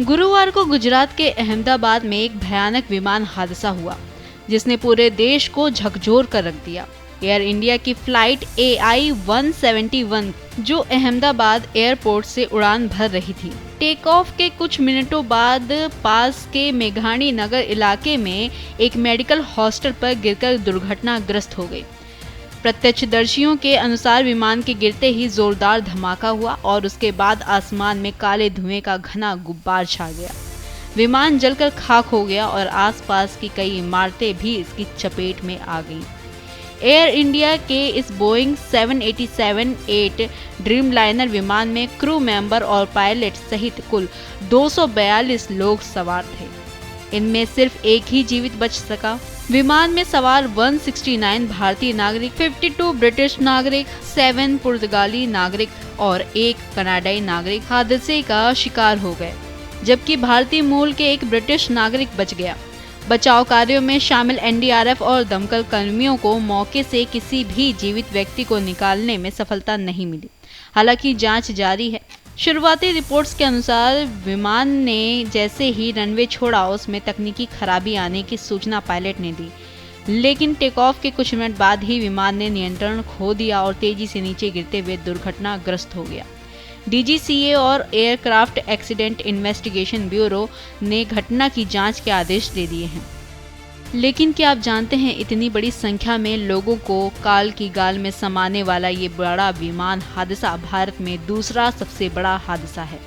गुरुवार को गुजरात के अहमदाबाद में एक भयानक विमान हादसा हुआ जिसने पूरे देश को झकझोर कर रख दिया। एयर इंडिया की फ्लाइट AI-171 जो अहमदाबाद एयरपोर्ट से उड़ान भर रही थी, टेक ऑफ के कुछ मिनटों बाद पास के मेघानी नगर इलाके में एक मेडिकल हॉस्टल पर गिरकर दुर्घटनाग्रस्त हो गई। प्रत्यक्षदर्शियों के अनुसार विमान के गिरते ही जोरदार धमाका हुआ और उसके बाद आसमान में काले धुएं का घना गुब्बार छा गया। विमान जलकर खाक हो गया और आसपास की कई इमारतें भी इसकी चपेट में आ गईं। एयर इंडिया के इस बोइंग 787-8 ड्रीमलाइनर विमान में क्रू मेंबर और पायलट सहित कुल 242 लोग सवार थे। इनमें सिर्फ एक ही जीवित बच सका। विमान में सवार 169 भारतीय नागरिक, 52 ब्रिटिश नागरिक, 7 पुर्तगाली नागरिक और 1 कनाडाई नागरिक हादसे का शिकार हो गए, जबकि भारतीय मूल के एक ब्रिटिश नागरिक बच गया। बचाव कार्यों में शामिल NDRF और दमकल कर्मियों को मौके से किसी भी जीवित व्यक्ति को निकालने में सफलता नहीं मिली। हालांकि जांच जारी है। शुरुआती रिपोर्ट्स के अनुसार विमान ने जैसे ही रनवे छोड़ा उसमें तकनीकी खराबी आने की सूचना पायलट ने दी, लेकिन टेक ऑफ के कुछ मिनट बाद ही विमान ने नियंत्रण खो दिया और तेजी से नीचे गिरते हुए दुर्घटनाग्रस्त हो गया। DGCA और एयरक्राफ्ट एक्सीडेंट इन्वेस्टिगेशन ब्यूरो ने घटना की जांच के आदेश दे दिए हैं। लेकिन क्या आप जानते हैं, इतनी बड़ी संख्या में लोगों को काल की गाल में समाने वाला ये बड़ा विमान हादसा भारत में दूसरा सबसे बड़ा हादसा है।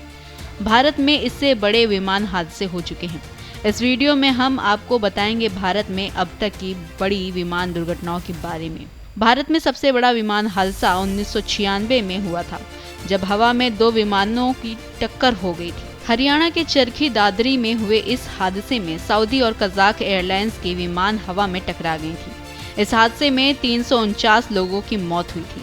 भारत में इससे बड़े विमान हादसे हो चुके हैं। इस वीडियो में हम आपको बताएंगे भारत में अब तक की बड़ी विमान दुर्घटनाओं के बारे में। भारत में सबसे बड़ा विमान हादसा 1996 में हुआ था, जब हवा में 2 विमानों की टक्कर हो गई थी। हरियाणा के चरखी दादरी में हुए इस हादसे में सऊदी और कजाक एयरलाइंस के विमान हवा में टकरा गई थी। इस हादसे में 349 लोगों की मौत हुई थी।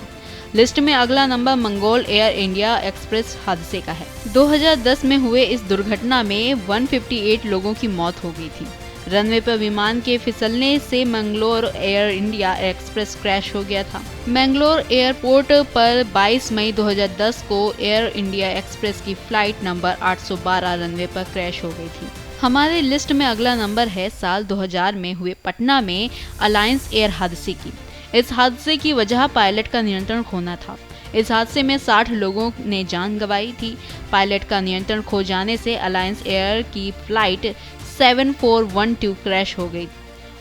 लिस्ट में अगला number Mongol air India express हादसे का है। 2010 में हुए इस दुर्घटना में 158 लोगों की मौत हो गई थी। रनवे पर विमान के फिसलने से Mangalore air India express crash हो गया था। मंगलोर एयरपोर्ट पर 22 मई 2010 को एयर इंडिया एक्सप्रेस की फ्लाइट नंबर 812 रनवे पर क्रैश हो गई थी। हमारे लिस्ट में अगला नंबर है साल 2000 में हुए पटना में अलायंस एयर हादसे की। इस हादसे की वजह पायलट का नियंत्रण खोना था। इस हादसे में 60 लोगों ने जान गंवाई थी। पायलट का नियंत्रण खो जाने से अलायंस एयर की फ्लाइट 7412 क्रैश हो गई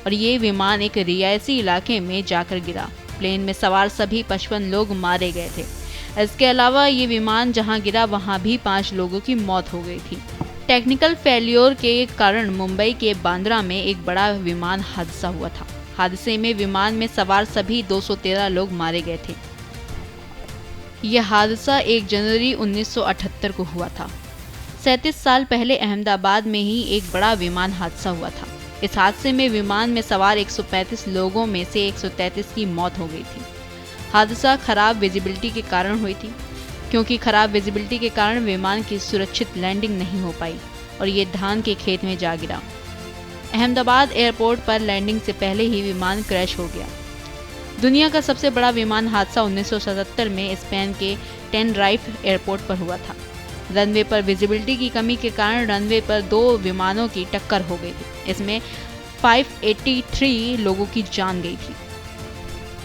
और ये विमान एक रियायती इलाके में जाकर गिरा। प्लेन में सवार सभी 55 लोग मारे गए थे। इसके अलावा ये विमान जहां गिरा वहां भी 5 लोगों की मौत हो गई थी। टेक्निकल फेल्योर के कारण मुंबई के बांद्रा में एक बड़ा विमान हादसा हुआ था। हादसे में विमान में सवार सभी 213 लोग मारे गए थे। यह हादसा 1 जनवरी 1978 को हुआ था। 37 साल पहले अहमदाबाद में ही एक बड़ा विमान हादसा हुआ था। इस हादसे में विमान में सवार 135 लोगों में से 133 की मौत हो गई थी। हादसा खराब विजिबिलिटी के कारण हुई थी, क्योंकि खराब विजिबिलिटी के कारण विमान की सुरक्षित लैंडिंग नहीं हो पाई और ये धान के खेत में जा गिरा। अहमदाबाद एयरपोर्ट पर लैंडिंग से पहले ही विमान क्रैश हो गया। दुनिया का सबसे बड़ा विमान हादसा 1977 में स्पेन के टेनराइफ एयरपोर्ट पर हुआ था। रनवे पर विजिबिलिटी की कमी के कारण रनवे पर 2 विमानों की टक्कर हो गई थी। इसमें 583 लोगों की जान गई थी।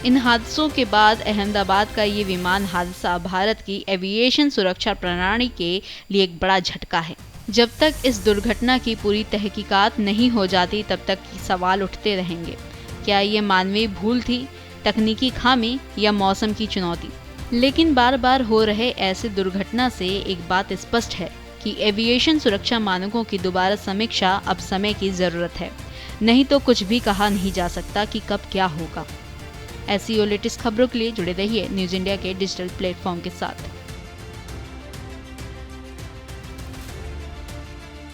इन हादसों के बाद अहमदाबाद का ये विमान हादसा भारत की एविएशन सुरक्षा प्रणाली के लिए एक बड़ा झटका है। जब तक इस दुर्घटना की पूरी तहकीकात नहीं हो जाती तब तक सवाल उठते रहेंगे। क्या ये मानवीय भूल थी, तकनीकी खामी या मौसम की चुनौती? लेकिन बार बार हो रहे ऐसे दुर्घटना से एक बात स्पष्ट है कि एविएशन सुरक्षा मानकों की दोबारा समीक्षा अब समय की जरूरत है। नहीं तो कुछ भी कहा नहीं जा सकता कि कब क्या होगा। ऐसी और लेटेस्ट खबरों के लिए जुड़े रहिए न्यूज़ इंडिया के डिजिटल प्लेटफॉर्म के साथ।